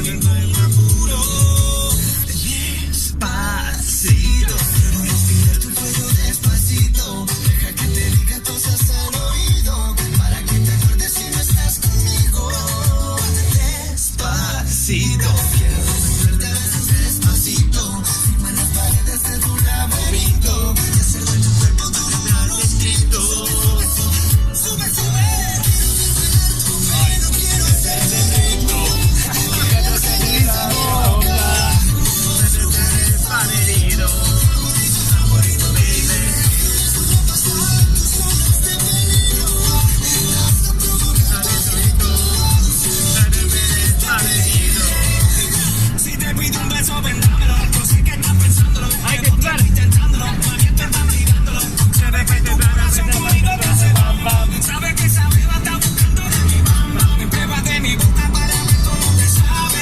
ningún apuro. Despacito, respira tu cuello despacito. Deja que te diga cosas al oído, para que te acuerdes si no estás conmigo. Despacito, quiero desnudarte a veces despacito. Firma las paredes de tu laberinto y hacer de tu cuerpo tu nombre escrito. Sube, sube. No quiero ser de ritmo. Quiero ser esa boca. Malherido. Favorito, baby. Si te pido un beso, vendámelo. Yo sé que estás pensándolo. Hay que estar intentándolo. Mami, te están mirándolo. Se ve que tu corazón conmigo te hace bam bam. Sabes que esa beba está buscando de mi bam bam. Pruébate mi boca para ver cómo te sabe.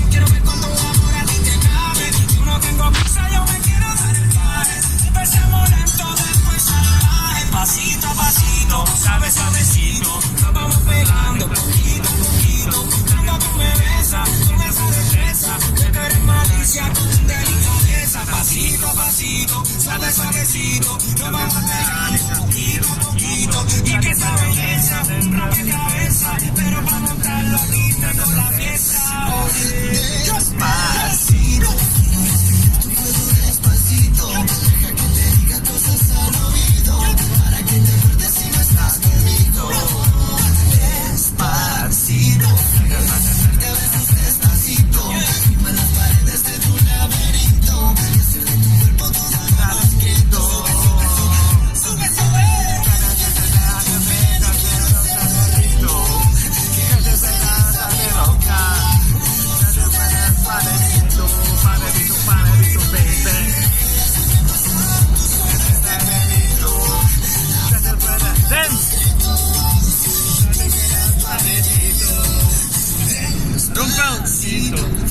Quiero ver cuánto amor a ti te cabe. Yo no tengo prisa, yo me quiero dar el viaje. Empecemos lento, después salvaje. Pasito a pasito, suave, suavecito. Nos vamos pegando poquito a poquito. Cuando tú me besas con esa destreza, que tú eres malicia con delicadeza. Pasito a pasito, suave, suavecito. Nos vamos pegando poquito a poquito. Y que esa belleza rompe cabeza, pero para montarlo aquí tengo la pieza. Despacito, tu cuello despacito. Deja que te diga cosas al oído, para que te acuerdes si no estás conmigo. Despacito, desnudarte a veces despacito. Firma las paredes de tu laberinto y hacer de tu cuerpo tu nombre escrito. Sube, sube.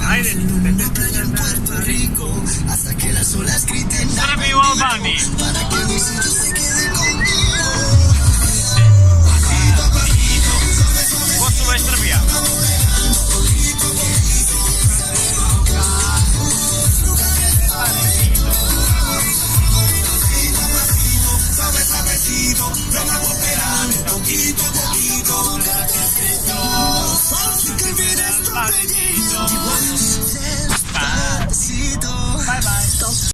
Aire. En Puerto Rico, hasta que las olas griten Para mi Albani. para que mi sello se quede conmigo. Posso essere via. Suave, suavecito, lo vamos esperando poquito a poquito. Fácil que olvides tu apellido.